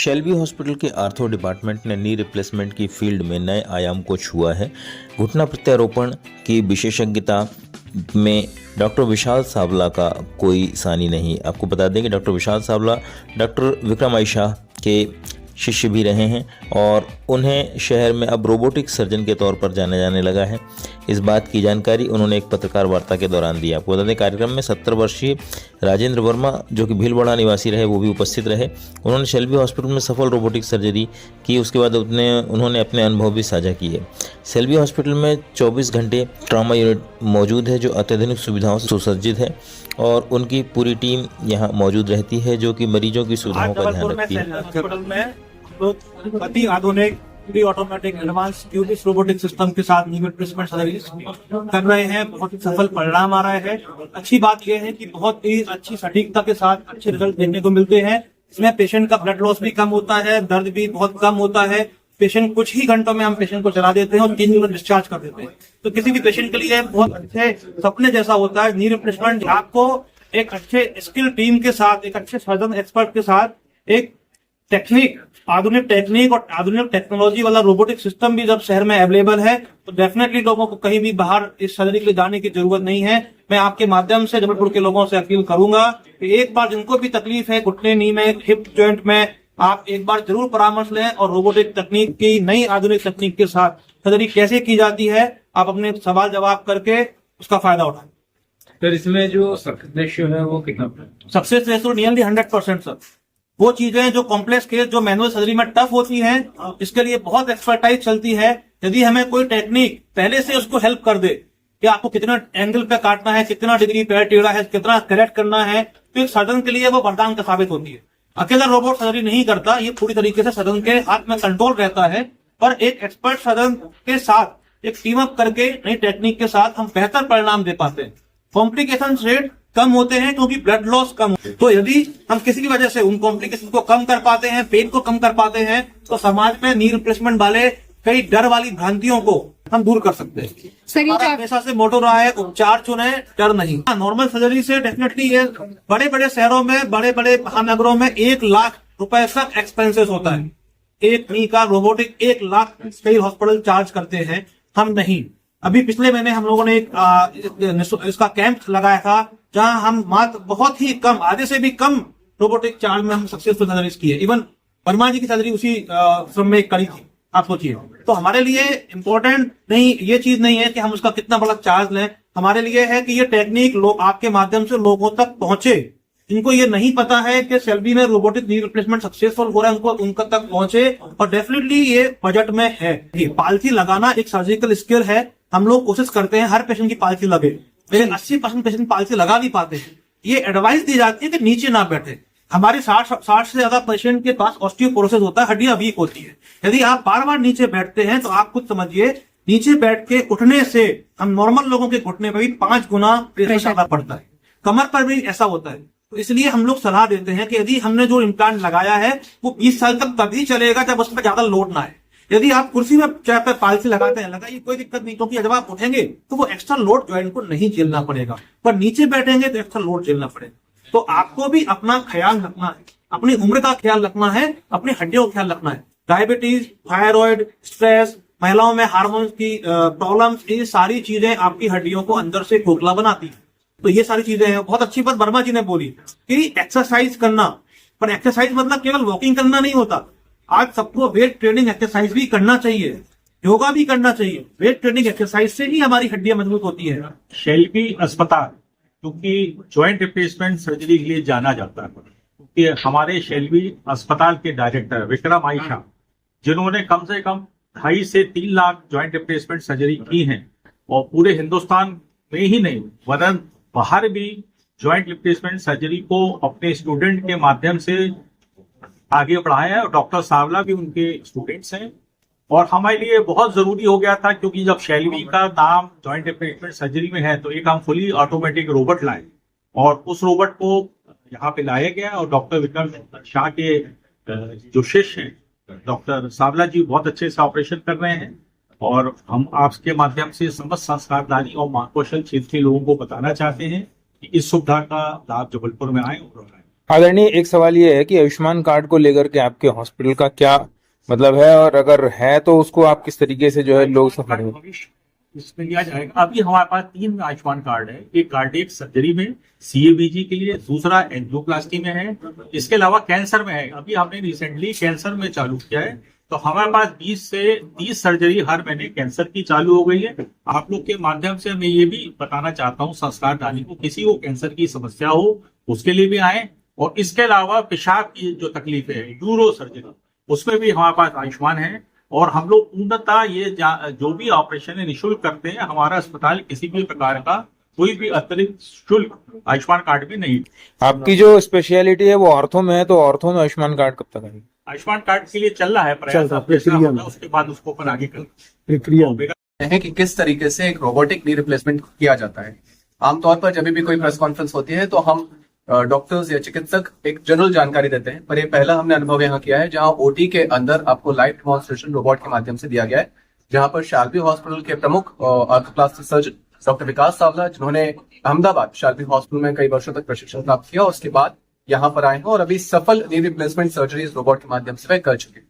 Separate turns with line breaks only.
Shelby hospital के ortho department ने knee replacement की फील्ड में नए आयाम को छुआ है। घुटना प्रत्यारोपण की विशेषज्ञता में डॉक्टर विशाल सावला का कोई सानी नहीं। आपको बता दें कि डॉक्टर विशाल सावला डॉक्टर विक्रम आयशा के शिष्य भी रहे हैं और उन्हें शहर में अब रोबोटिक सर्जन के तौर पर जाना जाने लगा है। इस बात की जानकारी उन्होंने एक पत्रकार वार्ता के दौरान दी। आपको बता दें कार्यक्रम में 70 वर्षीय राजेंद्र वर्मा जो कि भीलवाड़ा निवासी रहे वो भी उपस्थित रहे। उन्होंने शेल्बी हॉस्पिटल में सफल रोबोटिक सर्जरी की। उसके बाद उन्होंने अपने अनुभव भी साझा किए। शेल्बी हॉस्पिटल में 24 घंटे ट्रॉमा यूनिट मौजूद है जो अत्याधुनिक सुविधाओं से सुसज्जित है और उनकी पूरी टीम यहाँ मौजूद रहती है जो कि मरीजों की सुविधाओं का ध्यान रखती है।
अति आधुनिक पूरी ऑटोमेटिक एडवांस क्यूबिस रोबोटिक सिस्टम के साथ नी रिप्लेसमेंट सर्जरी कर रहे हैं। बहुत ही सफल परिणाम आ रहे हैं। अच्छी बात यह है कि बहुत ही अच्छी सटीकता के साथ अच्छे रिजल्ट देखने को मिलते हैं। इसमें पेशेंट का ब्लड लॉस भी कम होता है, दर्द भी बहुत कम होता है। पेशेंट कुछ ही घंटों में हम पेशेंट को चला देते हैं और 3 दिन में डिस्चार्ज कर देते हैं। तो किसी भी पेशेंट के लिए बहुत अच्छे सपने जैसा होता है नी रिप्लेसमेंट। आपको एक अच्छे स्किल टीम के साथ, एक अच्छे सर्जन एक्सपर्ट के साथ एक आधुनिक टेक्निक और आधुनिक टेक्नोलॉजी वाला रोबोटिक सिस्टम भी जब शहर में अवेलेबल है तो डेफिनेटली लोगों को कहीं भी बाहर इस सर्जरी के लिए जाने की जरूरत नहीं है। मैं आपके माध्यम से जबलपुर के लोगों से अपील करूंगा कि एक बार जिनको भी तकलीफ है घुटने, नी में, हिप जॉइंट में, आप एक बार जरूर परामर्श लें और रोबोटिक तकनीक की नई आधुनिक तकनीक के साथ सर्जरी कैसे की जाती है आप अपने सवाल जवाब करके उसका फायदा उठाएं।
सर इसमें जो सक्सेस रेशियो है वो कितना?
Success ratio nearly 100% sir. वो चीजें जो कॉम्प्लेक्स केस जो मैनुअल सर्जरी में टफ होती हैं इसके लिए बहुत एक्सपर्टाइज चलती है। यदि हमें कोई टेक्निक पहले से उसको हेल्प कर दे कि आपको कितना एंगल पे काटना है, कितना डिग्री पैर टेढ़ा है, कितना करेक्ट करना है, तो एक सर्जन के लिए वो वरदान का साबित होती है। अकेला रोबोट सर्जरी नहीं करता, ये पूरी तरीके से सर्जन के हाथ में कंट्रोल रहता है। पर एक एक्सपर्ट सर्जन के साथ एक टीम अप करके नई टेक्निक के साथ हम बेहतर परिणाम दे पाते हैं। कॉम्प्लिकेशन रेट कम होते हैं क्योंकि ब्लड लॉस कम होते हैं। तो यदि हम किसी भी वजह से उन कॉम्प्लिकेशन को कम कर पाते हैं, पेन को कम कर पाते हैं, तो समाज में नी रिप्लेसमेंट वाले कई डर वाली भ्रांतियों को हम दूर कर सकते हैं। हमारा हमेशा से मोटो रहा है उपचार चुने, डर नहीं। नॉर्मल सर्जरी से डेफिनेटली ये बड़े बड़े शहरों में, बड़े बड़े महानगरों में 1 लाख रुपए तक एक्सपेंसेस होता है। एक नी का रोबोटिक 1 लाख कई हॉस्पिटल चार्ज करते हैं, हम नहीं। अभी पिछले महीने हम लोगों ने इसका कैंप लगाया था जहां हम मात्र बहुत ही कम, आधे से भी कम रोबोटिक चार्ज में हम सक्सेसफुल सर्जरीज की है। इवन वर्मा जी की सर्जरी उसी श्रम में करी थी, आप सोचिए। तो हमारे लिए इम्पोर्टेंट नहीं, ये चीज नहीं है कि हम उसका कितना बड़ा चार्ज लें। हमारे लिए है कि ये टेक्निक लोग आपके माध्यम से लोगों तक पहुंचे। जिनको ये नहीं पता है कि शेल्बी में रोबोटिक नी रिप्लेसमेंट सक्सेसफुल हो रहा है, उनको तक पहुंचे। और डेफिनेटली ये बजट में है। पालथी लगाना एक सर्जिकल स्किल है। हम लोग कोशिश करते हैं हर पेशेंट की पालथी लगे, लेकिन 80% पेशेंट पालथी लगा नहीं पाते हैं। ये एडवाइस दी जाती है कि नीचे ना बैठे। हमारे 60 से ज्यादा पेशेंट के पास ऑस्टियोपोरोसिस होता है, हड्डियां वीक होती है। यदि आप बार बार नीचे बैठते हैं तो आप खुद समझिए नीचे बैठ के उठने से हम नॉर्मल लोगों के घुटने पर भी 5 गुना प्रेशर ज्यादा पड़ता है। कमर पर भी ऐसा होता है। तो इसलिए हम लोग सलाह देते हैं कि यदि हमने जो इम्प्लांट लगाया है वो 20 साल तक तभी चलेगा जब उस पर ज्यादा लोड ना आए। यदि आप कुर्सी में चाहे पर पालथी लगाते हैं, लगाइए, कोई दिक्कत नहीं, क्योंकि जब आप उठेंगे तो वो एक्स्ट्रा लोड ज्वाइंट को नहीं झेलना पड़ेगा। पर नीचे बैठेंगे तो एक्स्ट्रा लोड झेलना पड़ेगा। तो आपको भी अपना ख्याल रखना है, अपनी उम्र का ख्याल रखना है, अपनी हड्डियों का ख्याल रखना है। डायबिटीज, थायराइड, स्ट्रेस, महिलाओं में हार्मोन्स की प्रॉब्लम्स, ये सारी चीजें आपकी हड्डियों को अंदर से खोखला बनाती है। तो ये सारी चीजें हैं। बहुत अच्छी बात वर्मा जी ने बोली कि एक्सरसाइज करना, पर एक्सरसाइज मतलब केवल वॉकिंग करना नहीं होता। आज सबको वेट ट्रेनिंग एक्सरसाइज भी करना चाहिए, योगा भी करना चाहिए। वेट ट्रेनिंग एक्सरसाइज से ही हमारी हड्डियां मजबूत होती है।
शेल्बी अस्पताल क्योंकि ज्वाइंट रिप्लेसमेंट सर्जरी के लिए जाना जाता है, क्योंकि हमारे शेल्बी अस्पताल के डायरेक्टर विक्रम आयशा, जिन्होंने कम से कम 2.5 से 3 लाख ज्वाइंट रिप्लेसमेंट सर्जरी की हैं और पूरे हिंदुस्तान में ही नहीं वरन बाहर भी ज्वाइंट रिप्लेसमेंट सर्जरी को अपने स्टूडेंट के माध्यम से आगे बढ़ाया है और डॉक्टर सावला भी उनके स्टूडेंट्स हैं। और हमारे लिए बहुत जरूरी हो गया था क्योंकि जब शेल्बी का नाम ज्वाइंट रिप्लेसमेंट सर्जरी में है तो एक हम फुली ऑटोमेटिक रोबोट लाए और उस रोबोट को यहाँ पे लाया गया। और डॉक्टर विक्रम शाह के जो शिष्य हैं डॉक्टर सावला जी बहुत अच्छे से ऑपरेशन कर रहे हैं। और हम आपके माध्यम से समस्त संस्कारदानी और महाकौशल क्षेत्र के लोगों को बताना चाहते हैं कि इस सुविधा का लाभ जबलपुर में आए और
आदरणीय, एक सवाल ये है कि आयुष्मान कार्ड को लेकर के आपके हॉस्पिटल का क्या मतलब है, और अगर है तो उसको आप किस तरीके से जो है लोग से करेंगे?
भविष्य इसमें लिया जाएगा। अभी हमारे पास 3 आयुष्मान कार्ड है। एक कार्डियक सर्जरी में, सीएबीजी के लिए, दूसरा एंजियोप्लास्टी में है, इसके अलावा कैंसर में है। अभी हमने रिसेंटली कैंसर में चालू किया है, तो हमारे पास 20 से 30 सर्जरी हर महीने कैंसर की चालू हो गई है। आप लोग के माध्यम से मैं ये भी बताना चाहता हूँ संस्कार डाली को, किसी को कैंसर की समस्या हो उसके लिए भी आए। और इसके अलावा पेशाब की जो तकलीफ है, यूरो सर्जरी, उसमें भी हमारे पास आयुष्मान है। और हम लोग पूर्णतः ये जो भी ऑपरेशन है निःशुल्क करते हैं। हमारा अस्पताल किसी भी प्रकार का कोई भी अतिरिक्त शुल्क आयुष्मान कार्ड में नहीं।
आपकी जो स्पेशलिटी है वो ऑर्थो में है, तो ऑर्थो में आयुष्मान कार्ड कब तक आएगा?
आयुष्मान कार्ड के लिए चल रहा है प्रयास, अब जैसा होगा उसके बाद उसको अपन आगे कर
है कि किस तरीके से एक रोबोटिक नी रिप्लेसमेंट किया जाता है। आमतौर पर जब भी कोई प्रेस कॉन्फ्रेंस होती है तो हम डॉक्टर्स या चिकित्सक एक जनरल जानकारी देते हैं, पर ये पहला हमने अनुभव यहाँ किया है जहाँ ओटी के अंदर आपको लाइव डेमोन्स्ट्रेशन रोबोट के माध्यम से दिया गया है, जहाँ पर शाल्बी हॉस्पिटल के प्रमुख आर्थोप्लास्टिक सर्जन डॉक्टर विकास सावला, जिन्होंने अहमदाबाद शाल्बी हॉस्पिटल में कई वर्षों तक प्रशिक्षण प्राप्त किया, उसके बाद यहाँ पर आए हैं और अभी सफल नी रिप्लेसमेंट सर्जरीज रोबोट के माध्यम से वह कर चुके हैं।